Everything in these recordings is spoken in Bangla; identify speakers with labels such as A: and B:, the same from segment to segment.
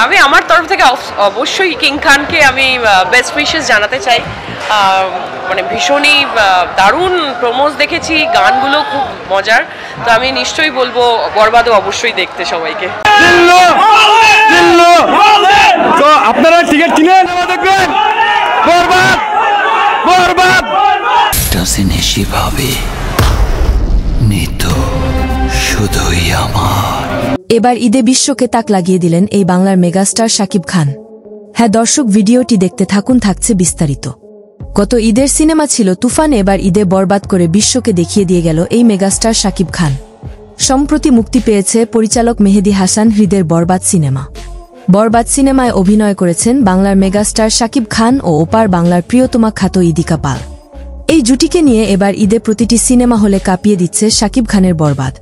A: আমি আমার তরফ থেকে অবশ্যই কিং খানকে আমি বেস্ট উইশেস জানাতে চাই। মানে ভীষণই দারুণ প্রোমোস দেখেছি, গানগুলো খুব মজার। তো আমি নিশ্চয়ই বলবো বরবাদও অবশ্যই দেখতে সবাইকে।
B: তো আপনারা টিকিট কিনে দেখবেন বরবাদ। বরবাদ ভাবে নিতো শুধুই আমার।
C: এবার ঈদে বিশ্বকে তাক লাগিয়ে দিলেন এই বাংলার মেগাস্টার শাকিব খান। হ্যাঁ দর্শক, ভিডিওটি দেখতে থাকুন, থাকছে বিস্তারিত। গত ঈদের সিনেমা ছিল তুফান, এবার ঈদে বরবাদ করে বিশ্বকে দেখিয়ে দিয়ে গেল এই মেগাস্টার শাকিব খান। সম্প্রতি মুক্তি পেয়েছে পরিচালক মেহেদী হাসান হৃদের বরবাদ সিনেমা। বরবাদ সিনেমায় অভিনয় করেছেন বাংলার মেগাস্টার শাকিব খান ও ওপার বাংলার প্রিয়তমা খ্যাত ইদিকা পাল। এই জুটিকে নিয়ে এবার ঈদে প্রতিটি সিনেমা হলে কাঁপিয়ে দিচ্ছে শাকিব খানের বরবাদ।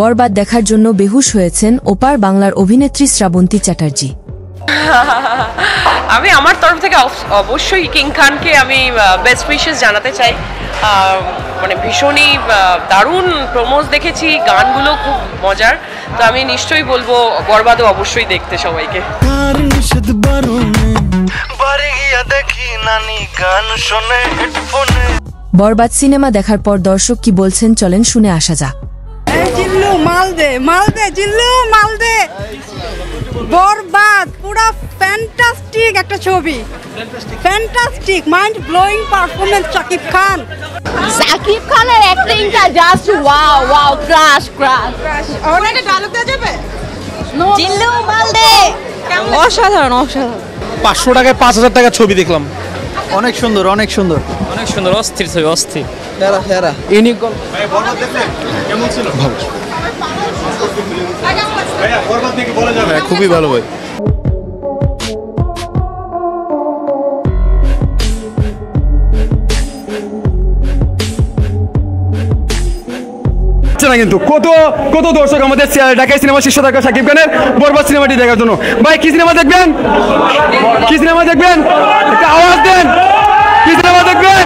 C: বরবাদ দেখার জন্য বেহুশ হয়েছেন ওপার বাংলার অভিনেত্রী শ্রাবন্তী চ্যাটার্জি।
A: আমি আমার তরফ থেকে অবশ্যই কিং খানকে আমি বেস্ট উইশেস জানাতে চাই। মানে ভীষণই দারুণ প্রোমোস দেখেছি, গানগুলো খুব মজার। তো আমি নিশ্চয়ই বলবো বরবাদও অবশ্যই দেখতে সবাইকে।
C: বরবাদ সিনেমা দেখার পর দর্শক কি বলছেন চলেন শুনে আসা যাক।
D: জিল্লু মালদে মালদে জিল্লু মালদে। বরবাদ পুরো ফ্যান্টাস্টিক একটা ছবি, fantastic mind blowing performance Shakib Khan.
E: Shakib খানের অ্যাক্টিংটা just wow wow, crush crush.
D: অনেক ডায়লগ দেওয়া যাবে।
E: জিল্লু মালদে
D: অসাধারণ অসাধারণ।
B: 500 টাকায় 5000 টাকা ছবি দেখলাম।
F: অনেক সুন্দর অনেক সুন্দর
G: অনেক সুন্দর, অস্থির ছবি, অস্থির।
F: হেরা হেরা
B: ইউনিক খুবই ভালো ভাই। কিন্তু কত কত দর্শক আমাদের ঢাকায় সিনেমা শীর্ষ থাকা শাকিব খানের বরবাদ সিনেমাটি দেখার জন্য। ভাই কি সিনেমা দেখবেন? কি সিনেমা দেখবেন? একটা আওয়াজ দেন। কি সিনেমা দেখবেন?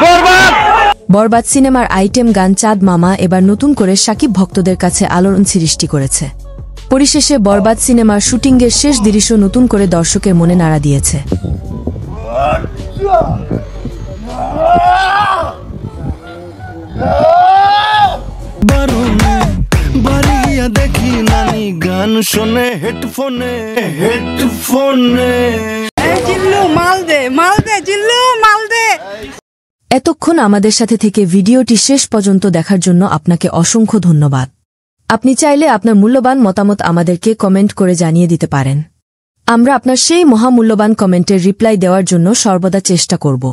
B: বরবাদ।
C: বরবাদ সিনেমার আইটেম গান চাঁদ মামা এবার নতুন করে শাকিব ভক্তদের কাছে আলোড়ন সৃষ্টি করেছে। পরিশেষে বরবাদ সিনেমার শুটিংয়ের শেষ দৃশ্য নতুন করে দর্শকের মনে নাড়া দিয়েছে।
H: দেখি নানি গান শোনে হেডফোনে হেডফোনে।
D: জিল্লু মালদে মালদে জিল্লু মালদে।
C: এতক্ষণ আমাদের সাথে থেকে ভিডিওটি শেষ পর্যন্ত দেখার জন্য আপনাকে অসংখ্য ধন্যবাদ। আপনি চাইলে আপনার মূল্যবান মতামত আমাদেরকে কমেন্ট করে জানিয়ে দিতে পারেন। আমরা আপনার সেই মহামূল্যবান কমেন্টের রিপ্লাই দেওয়ার জন্য সর্বদা চেষ্টা করব।